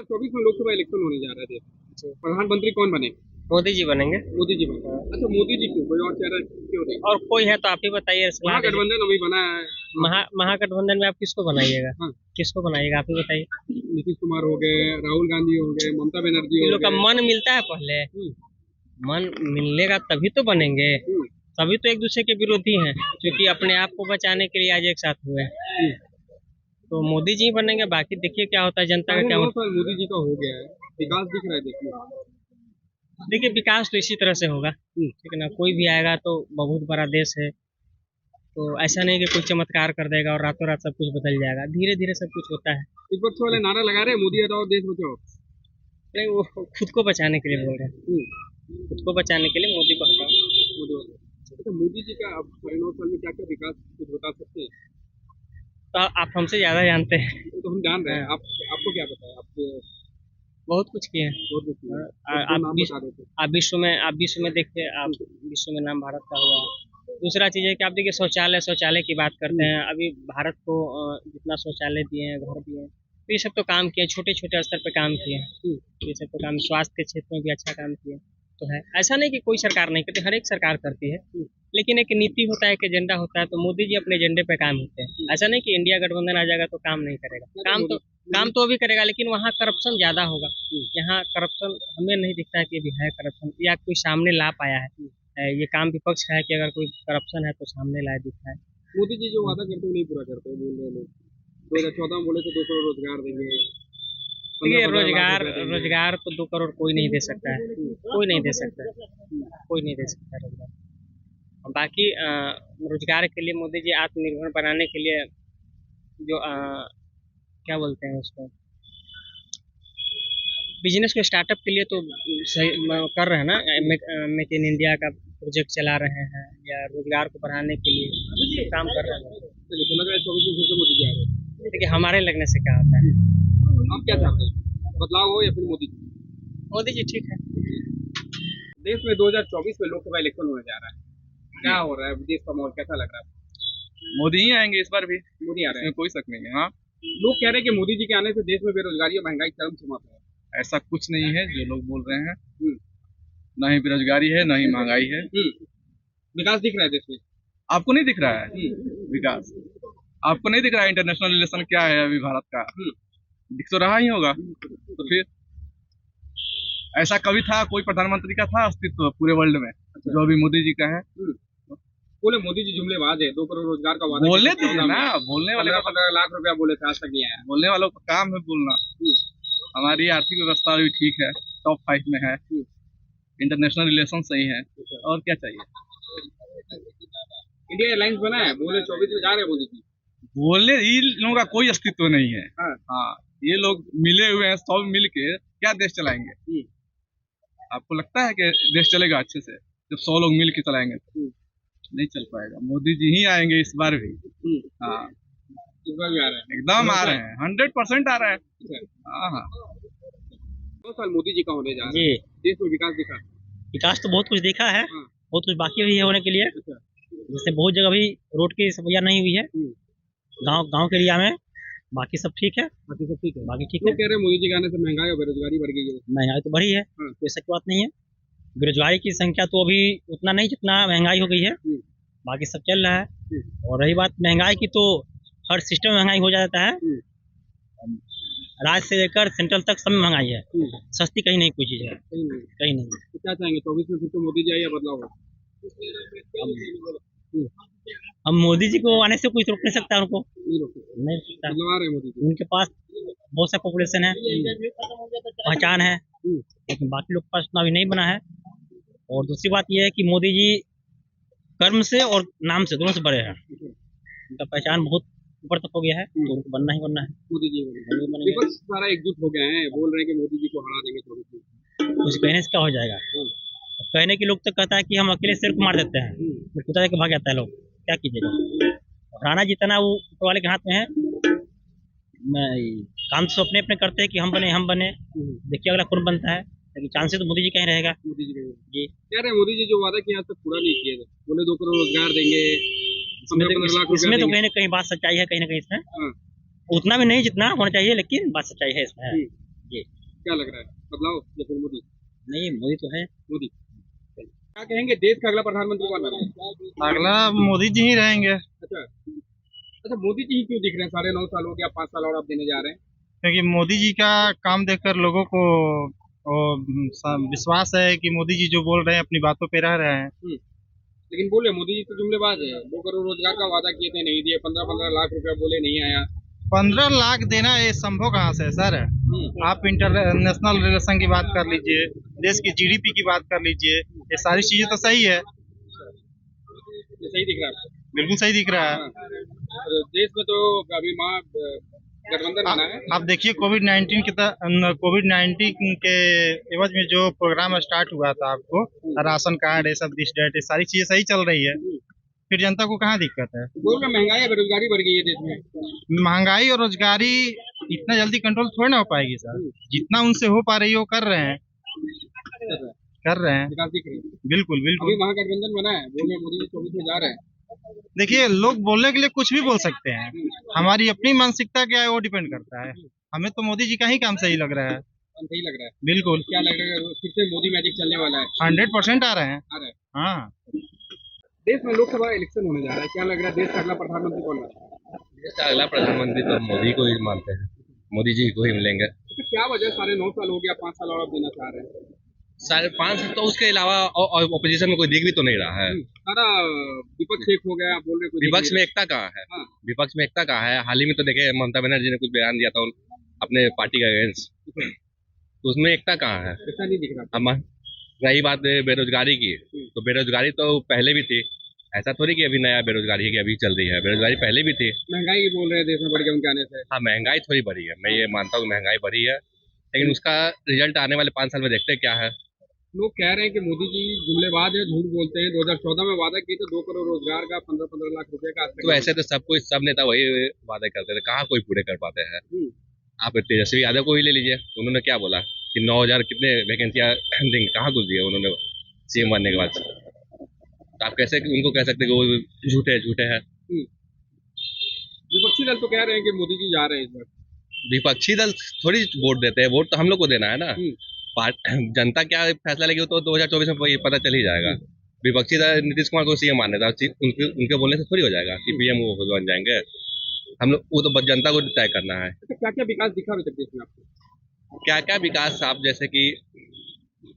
2024 में लोकसभा इलेक्शन होने जा रहा है। प्रधानमंत्री कौन बने? मोदी जी बनेंगे। मोदी जी बने। अच्छा, मोदी जी क्यों? कोई और चेहरा क्यों नहीं? और कोई है तो आप ही बताइए। महागठबंधन अभी बना है। महागठबंधन में आप किसको बनाइएगा? हाँ। किसको बनाइएगा आप ही बताइए। नीतीश कुमार हो गए, राहुल गांधी हो गए, ममता बनर्जी इन हो लोग का गए। मन मिलता है पहले। मन मिलेगा तभी तो बनेंगे। तभी तो एक दूसरे के विरोधी हैं, क्योंकि अपने आप को बचाने के लिए आज एक साथ हुए हैं। तो मोदी जी बनेंगे, बाकी देखिए क्या होता है, जनता का क्या होता है। मोदी जी का हो गया है, विकास दिख रहा है। देखिए विकास तो इसी तरह से होगा, ठीक है ना। कोई भी आएगा तो बहुत बड़ा देश है, तो ऐसा नहीं कि कोई चमत्कार कर देगा और रातों रात सब कुछ बदल जाएगा। धीरे धीरे सब कुछ होता है। विपक्ष वाले नारा लगा रहे हैं, मोदी हटाओ देश बचाओ। नहीं, वो खुद को बचाने के लिए बोल रहे हैं। खुद को बचाने के लिए मोदी को हटाओ। तो मोदी जी का अब 9 साल में क्या क्या विकास कुछ बता सकते हैं? तो आप हमसे ज्यादा जानते हैं। तो हम जान रहे हैं, आपको क्या पता है? आपके बहुत कुछ किए हैं। आप विश्व में देखिए, आप विश्व में नाम भारत का हुआ। दूसरा चीज है कि आप देखिए शौचालय की बात करते हैं। अभी भारत को जितना शौचालय दिए हैं, घर दिए हैं, तो ये सब तो काम किए, छोटे छोटे स्तर पे काम किए हैं। ये सब तो काम, स्वास्थ्य के क्षेत्र में भी अच्छा काम किए तो है। ऐसा नहीं कि कोई सरकार नहीं करती, हर एक सरकार करती है, लेकिन एक नीति होता है, एक एजेंडा होता है। तो मोदी जी अपने एजेंडे पे काम होते हैं। ऐसा नहीं कि इंडिया गठबंधन आ जाएगा तो काम नहीं करेगा। काम तो भी करेगा, लेकिन वहाँ करप्शन ज्यादा होगा। यहाँ करप्शन हमें नहीं दिखता है कि अभी है करप्शन, या कोई सामने ला पाया है। ये काम विपक्ष का है कि अगर कोई करप्शन है तो सामने लाए दिखता है। मोदी जी जो वादा करते हैं नहीं पूरा करते, बोल रहे लोग। 2014 में बोले थे 2 करोड़ रोजगार देंगे। देखिए रोजगार तो 2 करोड़ कोई नहीं दे सकता है। कोई नहीं दे सकता है रोजगार। बाकी रोजगार के लिए मोदी जी आत्मनिर्भर बनाने के लिए जो क्या बोलते हैं उसको, बिजनेस को स्टार्टअप के लिए तो सही कर रहे हैं ना। मेक इन इंडिया का प्रोजेक्ट चला रहे हैं, या रोजगार को बढ़ाने के लिए काम कर रहे हैं। तो लग रहा है 24 में फिर से मोदी जी आ रहे हैं। देखिए हमारे लगने से क्या होता है। आप क्या चाहते हैं, बदलाव हो या फिर मोदी जी? मोदी जी ठीक है। देश में 2024 में लोकसभा इलेक्शन होने जा रहा है, क्या हो रहा है? देश का माहौल कैसा लग रहा है? मोदी ही आएंगे इस बार भी। मोदी आ रहे हैं, कोई शक नहीं है। हाँ, लोग कह रहे हैं कि मोदी जी के आने से देश में बेरोजगारी और महंगाई चरम सीमा पर है। ऐसा कुछ नहीं है जो लोग बोल रहे हैं। ना ही बेरोजगारी है, ना ही महंगाई है। विकास दिख रहा है देश में। आपको नहीं दिख रहा है विकास? आपको नहीं दिख रहा है इंटरनेशनल रिलेशन क्या है अभी भारत का? दिख तो रहा ही होगा। तो फिर ऐसा कभी था, कोई प्रधानमंत्री का था अस्तित्व पूरे वर्ल्ड में जो अभी मोदी जी का है? बोले मोदी जी जुमलेबाज है, 2 करोड़ रोजगार का वादा। बोलने दीजिए ना, बोलने वाले का 15 लाख रुपया बोले थे, आज तक नहीं आया। बोलने वालों का काम है बोलना। हमारी आर्थिक व्यवस्था भी ठीक है, टॉप 5 में है, इंटरनेशनल रिलेशन सही है, और क्या चाहिए? इंडिया एयरलाइंस बना है, बोले 24 में जा रहे हैं मोदी जी। बोलने इन लोगों का कोई अस्तित्व नहीं है। हाँ, ये लोग मिले हुए हैं, सब मिल के क्या देश चलाएंगे? आपको लगता है कि देश चलेगा अच्छे से जब 100 लोग मिल के चलाएंगे? तो नहीं चल पाएगा। मोदी जी ही आएंगे इस बार भी। हाँ, इस बार भी आ रहे हैं, एकदम आ रहे हैं, 100% आ रहे हैं। हाँ, 2 साल मोदी जी का होने जा रहा है, देश में विकास दिखा? विकास तो बहुत कुछ देखा है, बहुत कुछ बाकी भी है होने के लिए। जैसे बहुत जगह भी रोड की समस्या नहीं हुई है, गांव के एरिया में। बाकी सब ठीक है। बाकी ठीक है। कह रहे हैं मोदी जी के आने से महंगाई और बेरोजगारी बढ़ गई है। महंगाई तो बढ़ी है, कोई ऐसा बात नहीं है। बेरोजगारी की संख्या तो अभी उतना नहीं जितना महंगाई हो गई है। बाकी सब चल रहा है। और रही बात महंगाई की, तो हर सिस्टम में महंगाई हो जाता है। राज्य से लेकर सेंट्रल तक सब में महंगाई है। सस्ती कहीं नहीं कोई चीज है, कहीं नहीं। तो क्या चाहेंगे 24 में फिर तो मोदी जी आए या बदलाव हो? हम मोदी जी को आने से कुछ रोक नहीं सकता, उनको नहीं सकता। मोदी जी, उनके पास बहुत सा पॉपुलेशन है, पहचान है, लेकिन बाकी लोग के पास उतना भी नहीं बना है। और दूसरी बात यह है कि मोदी जी कर्म से और नाम से दोनों से बड़े हैं। उनका पहचान बहुत ऊपर तक हो गया है, तो उनको बनना ही बनना है। मोदी जी विपक्ष सारा एकजुट हो गए हैं, बोल रहे हैं कि मोदी जी को हरा देंगे 24 में। कुछ कहने से क्या हो जाएगा? कहने के लोग तो कहता है कि हम अकेले सिर को मार देते हैं, फिर कुत्ता के भाग जाता है। लोग क्या कीजिएगा? हराना जितना वो ऊपर वाले के हाथ में है। काम तो अपने अपने करते हैं कि हम बने। देखिए अगला कौन बनता है, लेकिन चांसेस तो मोदी जी का ही रहेगा। मोदी जी कह रहे हैं मोदी जी जो वादा किया आज तक पूरा नहीं किए थे। बोले 2 करोड़ रोजगार देंगे, इसमें तो कहीं ना कहीं बात सच्चाई है, कहीं ना कहीं इसमें उतना भी नहीं जितना होना चाहिए, लेकिन बात सच्चाई है इसमें। जी। क्या लग रहा है, बदलाव या फिर मोदी? नहीं, मोदी तो है। मोदी। क्या कहेंगे, देश का अगला प्रधानमंत्री कौन बना? अगला मोदी जी ही रहेंगे, अच्छा अच्छा, मोदी जी ही क्यों दिख रहे हैं? 9.5 साल हो गया, 5 साल और आप देने जा रहे हैं। क्योंकि मोदी जी का काम देखकर लोगों को विश्वास है कि मोदी जी जो बोल रहे हैं अपनी बातों पे रह रहे हैं। लेकिन बोले मोदी जी तो जुमलेबाज है, 2 करोड़ रोजगार का वादा किए थे, नहीं दिए। 15-15 लाख रुपया बोले, नहीं आया। 15 लाख देना ये संभव कहाँ से है सर? आप इंटरनेशनल रिलेशन की बात कर लीजिए, देश की जीडीपी की बात कर लीजिए, ये सारी चीजें तो सही है। ये सही दिख रहा है आपको? बिल्कुल सही दिख रहा है। तो देश में तो अभी गठबंधन बना है। आप देखिए कोविड-19 के एवज में जो प्रोग्राम स्टार्ट हुआ था, आपको राशन कार्ड, ये सब दिस डेट, ये सारी चीजें सही चल रही है, फिर जनता को कहाँ दिक्कत है? बोल रहे महंगाई या बेरोजगारी बढ़ गई है देश में। महंगाई और रोजगारी इतना जल्दी कंट्रोल थोड़ी ना हो पाएगी सर। जितना उनसे हो पा रही है वो कर रहे हैं, विकास दिख रही है। बिल्कुल अभी बिल्कुल। महागठबंधन बना है, बोल रहे मोदी जी 24 में जा रहे हैं। देखिए, लोग बोलने के लिए कुछ भी बोल सकते हैं, हमारी अपनी मानसिकता क्या है वो डिपेंड करता है। हमें तो मोदी जी का ही काम सही लग रहा है। सही लग रहा है। बिल्कुल। क्या लग रहा है, फिर से मोदी मैजिक चलने वाला है? 100% आ रहे हैं। आ रहा है। हाँ, देश में लोकसभा इलेक्शन होने जा रहा है, क्या लग रहा है देश का अगला प्रधानमंत्री कौन बना? देश का अगला प्रधानमंत्री तो मोदी को ही मानते हैं, मोदी जी को ही मिलेंगे। तो क्या वजह, 9.5 साल हो गया, 5 साल और आप देना चाह रहे हैं? 5.5 तो उसके अलावा ऑपोजिशन में कोई दिख भी तो नहीं रहा है। सारा विपक्ष एक हो गया, आप बोल रहे कोई विपक्ष में एकता कहाँ है? हाँ। विपक्ष में एकता कहाँ है? हाल ही में तो देखे ममता बनर्जी ने कुछ बयान दिया था अपने पार्टी के अगेंस्ट, तो उसमें एकता कहाँ है? ऐसा नहीं दिख रहा। अब रही बात बेरोजगारी की, तो बेरोजगारी तो पहले भी थी, ऐसा थोड़ी कि अभी नया बेरोजगारी की अभी चल रही है, बेरोजगारी पहले भी थी। महंगाई की बोल रहे हैं देश में बढ़ गया उनके आने से। हाँ, महंगाई थोड़ी बढ़ी है, मैं ये मानता हूँ महंगाई बढ़ी है, लेकिन उसका रिजल्ट आने वाले 5 साल में देखते क्या है। लोग कह रहे हैं कि मोदी जी जुमलेबाज है, झूठ बोलते हैं। 2014 में वादा किए थे 2 करोड़ रोजगार का, 15-15 लाख रुपए का। तो ऐसे तो सब नेता वही वादे करते थे, कहाँ कोई पूरे कर पाते हैं। आप तेजस्वी यादव को ही ले लीजिए, उन्होंने क्या बोला कि 9,000 कितने वैकेंसियां देंगे, कहाँ कुछ दिया उन्होंने सीएम बनने के बाद। तो आप कैसे उनको कह सकते कि वो झूठे हैं? विपक्षी दल तो कह रहे हैं कि मोदी जी जा रहे हैं इस बार। विपक्षी दल थोड़ी वोट देते हैं, वोट तो हम लोग को देना है ना। जनता क्या फैसला लेगी तो 2024 में पता चल ही जाएगा। विपक्षी दल नीतीश कुमार को सीएम मानने था, उनके बोलने से थोड़ी हो जाएगा कि पीएम वो बन जाएंगे। हम लोग वो तो जनता को तय करना है। क्या क्या विकास दिखा अभी तक देश में आपको? क्या क्या विकास, आप जैसे कि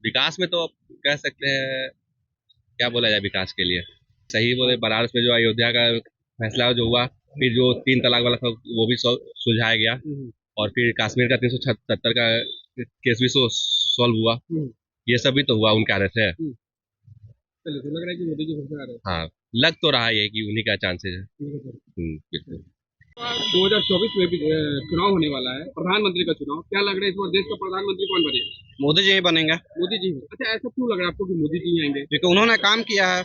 विकास में तो कह सकते हैं, क्या बोला जाए विकास के लिए। सही बोले, बनारस में जो अयोध्या का फैसला जो हुआ, फिर जो 3 तलाक वाला था वो भी सुलझाया गया, और फिर कश्मीर का 377 का केस भी सॉल्व हुआ। ये सब भी तो हुआ उनके आने से। चलिए, तो लग रहा है कि मोदी जी फिर से आ रहे हैं। हाँ, लग तो रहा है कि उन्हीं का चांसेस है। बिल्कुल। 2024 में भी चुनाव होने वाला है, प्रधानमंत्री का चुनाव। क्या लग रहा है इस बार देश का प्रधानमंत्री कौन बनेगा? मोदी जी ही बनेंगे। मोदी जी। अच्छा, ऐसा क्यों लग रहा है आपको कि मोदी जी आएंगे? क्योंकि उन्होंने काम किया है,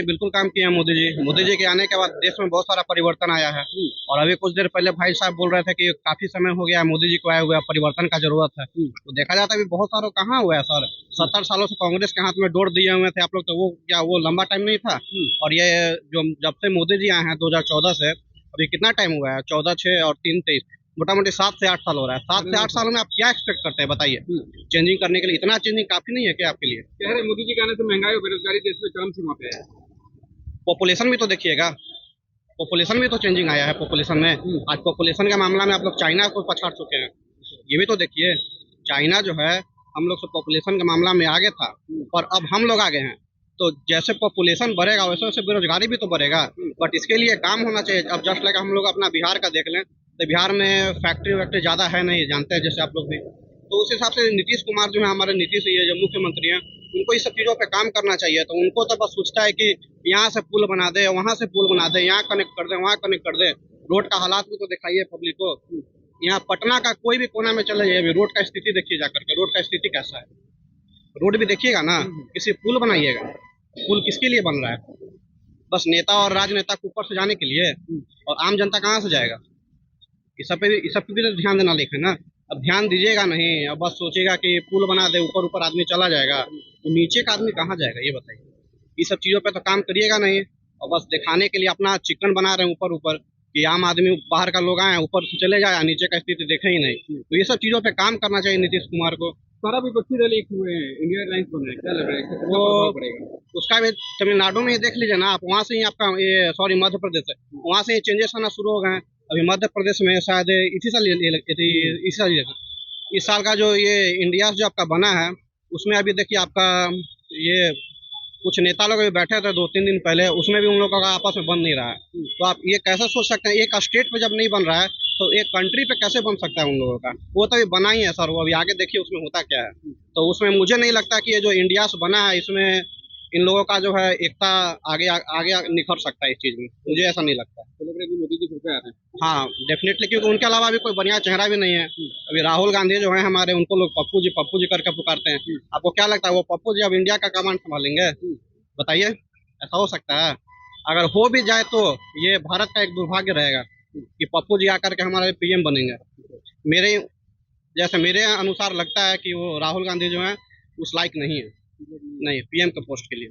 बिल्कुल काम किया है मोदी जी। मोदी जी के आने के बाद देश में बहुत सारा परिवर्तन आया है। और अभी कुछ देर पहले भाई साहब बोल रहे थे कि काफी समय हो गया है मोदी जी को आए हुए, परिवर्तन का जरूरत है। तो देखा जाता है अभी बहुत सारा कहाँ हुआ है सर। 70 सालों से कांग्रेस के हाथ में डोर दिए हुए थे आप लोग, तो वो लंबा टाइम नहीं था। और ये जो जब से मोदी जी आए हैं 2014 से अभी कितना टाइम हुआ है? 14, 6 और 3, 23, मोटा मोटी 7 से 8 साल हो रहा है। 7 से 8 सालों में आप क्या एक्सपेक्ट करते हैं बताइए? चेंजिंग करने के लिए इतना चेंजिंग काफी नहीं है क्या आपके लिए? कह रहे मोदी जी के आने से महंगाई और बेरोजगारी देश में चरम सीमा पे है। पॉपुलेशन भी तो देखिएगा, पॉपुलेशन भी तो चेंजिंग आया है पॉपुलेशन में। आज पॉपुलेशन के मामला में आप लोग चाइना को पछाड़ चुके हैं, ये भी तो देखिए। चाइना जो है हम लोग से पॉपुलेशन के मामला में आगे था, और अब हम लोग आगे हैं। तो जैसे पॉपुलेशन बढ़ेगा वैसे वैसे बेरोजगारी भी तो बढ़ेगा। बट इसके लिए काम होना चाहिए। अब जस्ट लाइक हम लोग अपना बिहार का देख लें, तो बिहार में फैक्ट्री वैक्ट्री ज़्यादा है नहीं, जानते हैं जैसे आप लोग भी। तो उस हिसाब से नीतीश कुमार जो है, हमारे नीतीश ये जो मुख्यमंत्री हैं, उनको इस सब चीज़ों पे काम करना चाहिए। तो उनको तो बस सोचता है कि यहाँ से पुल बना दे, वहाँ से पुल बना दे, यहाँ कनेक्ट कर दे, वहाँ कनेक्ट कर दे। रोड का हालात भी तो दिखाइए पब्लिक को। यहाँ पटना का कोई भी कोना में चले जाइए, रोड का स्थिति देखिए जाकर के, रोड का स्थिति कैसा है। रोड भी देखिएगा ना, किसी पुल बनाइएगा। पुल किसके लिए बन रहा है? बस नेता और राजनेता को ऊपर से जाने के लिए, और आम जनता कहाँ से जाएगा? इस सब पे भी तो ध्यान देना लिखा है ना। अब ध्यान दीजिएगा नहीं, अब बस सोचेगा कि पुल बना दे, ऊपर ऊपर आदमी चला जाएगा, तो नीचे का आदमी कहाँ जाएगा ये बताइए। ये सब चीज़ों पे तो काम करिएगा नहीं, और बस दिखाने के लिए अपना चिकन बना रहे हैं ऊपर ऊपर कि आम आदमी बाहर का लोग आए ऊपर से चले जाए, नीचे का स्थिति देखे ही नहीं। तो ये सब चीज़ों पे काम करना चाहिए नीतीश कुमार को। सारा विपक्षी दल एक हुए हैं, इंडिया अलायंस बना है, क्या लग रहा है इसका कितना वो प्रभाव पड़ेगा? उसका भी तमिलनाडु में ही देख लीजिए ना आप, वहाँ से ही आपका ये सॉरी मध्य प्रदेश है, वहाँ से ही चेंजेस आना शुरू हो गए हैं। अभी मध्य प्रदेश में शायद इस साल का जो ये इंडिया जो आपका बना है, उसमें अभी देखिए आपका ये कुछ नेता लोग अभी बैठे थे 2-3 दिन पहले, उसमें भी उन लोगों का आपस में बन नहीं रहा है। तो आप ये कैसे सोच सकते हैं, एक स्टेट पे जब नहीं बन रहा है तो एक कंट्री पे कैसे बन सकता है उन लोगों का? वो तो अभी बना ही है सर, वो अभी आगे देखिए उसमें होता क्या है। तो उसमें मुझे नहीं लगता कि ये जो इंडिया से बना है इसमें इन लोगों का जो है एकता आगे आगे निखर सकता है इस चीज में, मुझे ऐसा नहीं लगता। तो लग रहा है कि मोदी जी फिर से आ रहे हैं। हाँ डेफिनेटली, क्योंकि उनके अलावा भी कोई बढ़िया चेहरा भी नहीं है। अभी राहुल गांधी जो है हमारे, उनको लोग पप्पू जी करके पुकारते हैं। आपको क्या लगता है वो पप्पू जी अब इंडिया का कमांड संभालेंगे? बताइए, ऐसा हो सकता है? अगर हो भी जाए तो ये भारत का एक दुर्भाग्य रहेगा कि पप्पू जी आकर के हमारे पीएम बनेंगे। मेरे अनुसार लगता है कि वो राहुल गांधी जो है उस लायक नहीं है, नहीं पीएम के पोस्ट के लिए,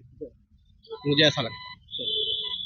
मुझे ऐसा लगता है।